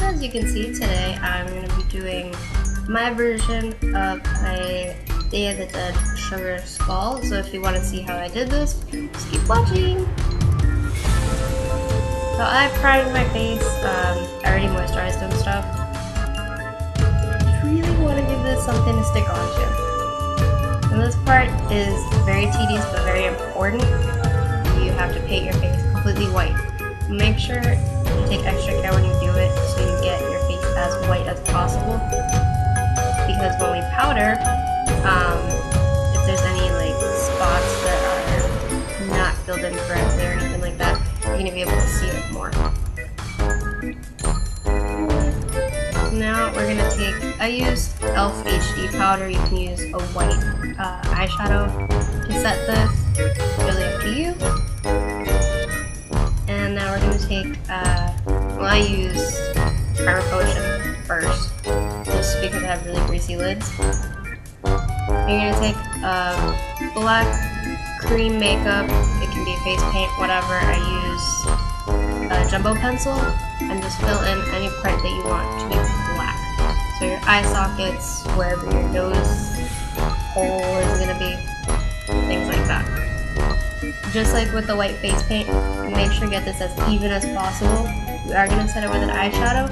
as you can see today, I'm going to be doing my version of a Day of the Dead sugar skull. So if you want to see how I did this, just keep watching. So I primed my face, I already moisturized and stuff. I really want to give this something to stick onto. And this part is very tedious but very important. You have to paint your face completely white. Make sure you take extra care when you do it so you get your face as white as possible. Because when we powder, if there's any like spots that are not filled in correctly or anything like that, you're going to be able to see it more. Now we're going to take, I used e.l.f. HD powder. You can use a white eyeshadow to set this, really up to you. And now we're going to take, well, I use Primer Potion first, just because I have really greasy lids. You're going to take black cream makeup, it can be face paint, whatever. I use a jumbo pencil and just fill in any part that you want to be black. So your eye sockets, wherever your nose hole is going to be, things like that. Just like with the white face paint, make sure you get this as even as possible. We are going to set it with an eyeshadow,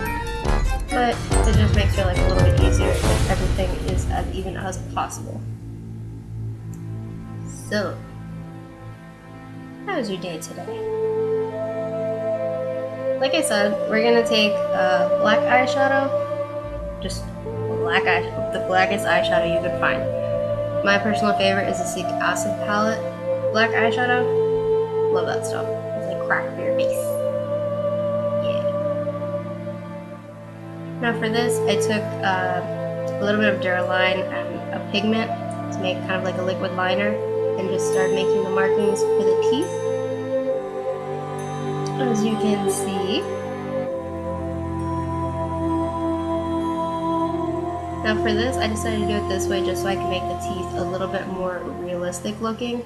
but it just makes your life a little bit easier if everything is as even as possible. So, how was your day today? Like I said, we're going to take black eyeshadow, just black eyeshadow, the blackest eyeshadow you could find. My personal favorite is the Citric Acid palette. Black eyeshadow, love that stuff. It's like crack for your face. Yeah. Now for this, I took a little bit of Duraline and a pigment to make kind of like a liquid liner, and just start making the markings for the teeth. As you can see. Now for this, I decided to do it this way just so I can make the teeth a little bit more realistic looking.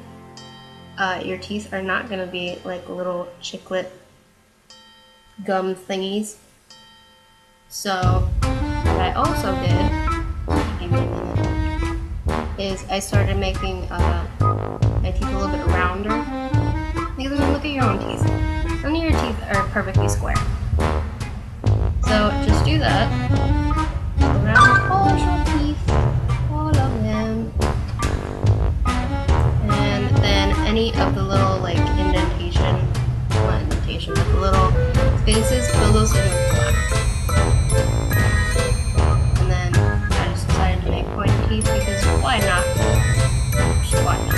Your teeth are not going to be like little chiclet gum thingies. So what I also did, give me a minute, is I started making my teeth a little bit rounder. Because I mean, look at your own teeth. None of your teeth are perfectly square. So just do that. Just around all your teeth, all of them. And then any of the little like indentation, not indentation, but the little spaces, fill those in with black. And then I just decided to make pointy teeth because why not? Just why not?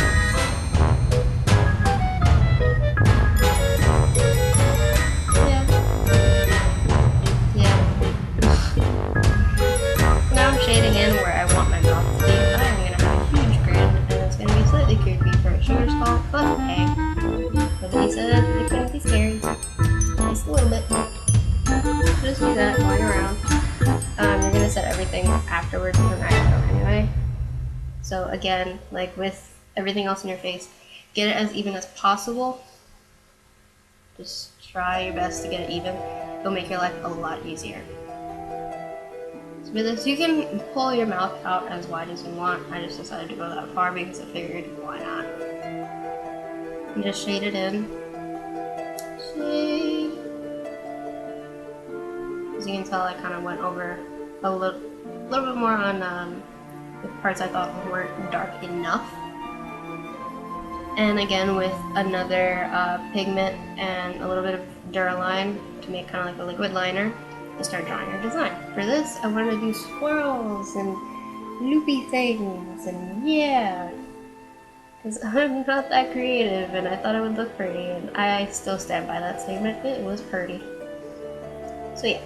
But hey, nobody said it couldn't be scary. Just a little bit. Just do that while you're around. You're gonna set everything afterwards with an eyeshadow anyway. So again, like with everything else in your face, get it as even as possible. Just try your best to get it even. It'll make your life a lot easier. So for this, you can pull your mouth out as wide as you want. I just decided to go that far because I figured, why not? And just shade it in. Shade. As you can tell, I kind of went over a little bit more on the parts I thought weren't dark enough. And again, with another pigment and a little bit of Duraline to make kind of like a liquid liner, to start drawing your design. For this, I wanted to do swirls and loopy things, and yeah. Because I'm not that creative, and I thought it would look pretty, and I still stand by that statement. It was pretty. So yeah.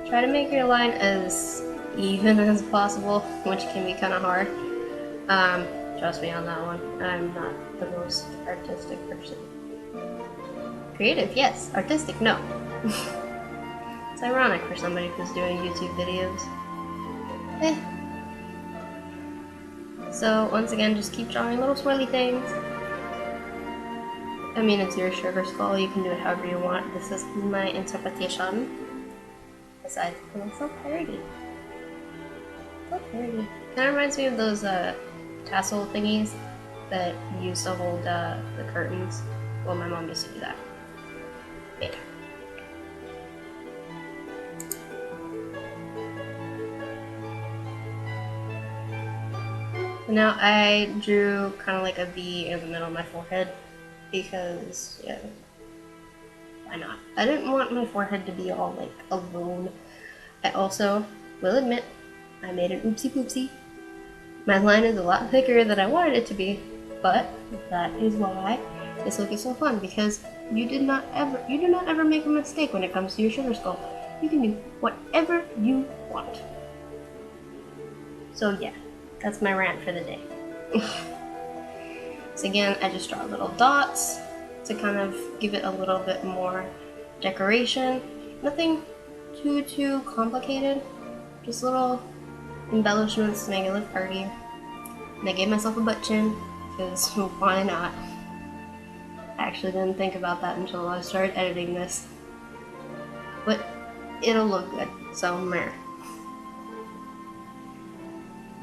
Try to make your line as even as possible, which can be kind of hard. Trust me on that one. I'm not the most artistic person. Creative, yes. Artistic, no. It's ironic for somebody who's doing YouTube videos. So once again, just keep drawing little swirly things. I mean, it's your sugar skull. You can do it however you want. This is my interpretation. Besides, it looks so pretty. So pretty. Kind of reminds me of those tassel thingies that you used to hold the curtains. Well, my mom used to do that. Yeah. So now I drew kind of like a V in the middle of my forehead because, yeah, why not? I didn't want my forehead to be all like alone. I also will admit I made an oopsie poopsie. My line is a lot thicker than I wanted it to be, but that is why this look is so fun, because you do not ever make a mistake when it comes to your sugar skull. You can do whatever you want. So yeah, that's my rant for the day. So again, I just draw little dots to kind of give it a little bit more decoration. Nothing too complicated, just little embellishments to make it look pretty. And I gave myself a butt chin, because why not? I actually didn't think about that until I started editing this. But it'll look good, so meh.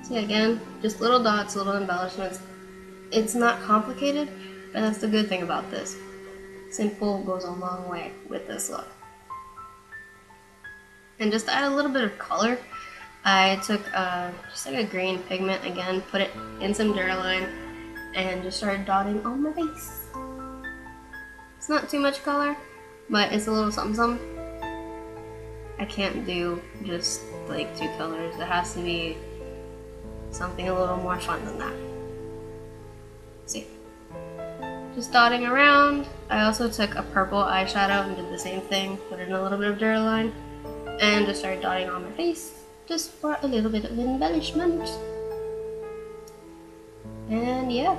See, again, just little dots, little embellishments. It's not complicated, but that's the good thing about this. Simple goes a long way with this look. And just to add a little bit of color, I took just like a green pigment again, put it in some Duraline, and just started dotting on my face. It's not too much color, but it's a little something something. I can't do just like 2 colors. It has to be something a little more fun than that. See, just dotting around. I also took a purple eyeshadow and did the same thing, put in a little bit of Duraline, and just started dotting on my face, just for a little bit of embellishment. And yeah,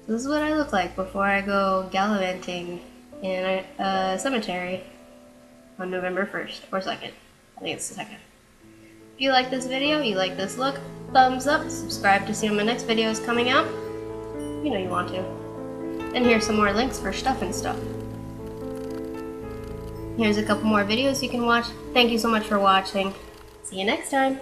so this is what I look like before I go gallivanting in a cemetery on November 1st or 2nd. I think it's the 2nd. If you like this video, you like this look, thumbs up, subscribe to see when my next video is coming out. You know you want to. And here's some more links for stuff and stuff. Here's a couple more videos you can watch. Thank you so much for watching. See you next time.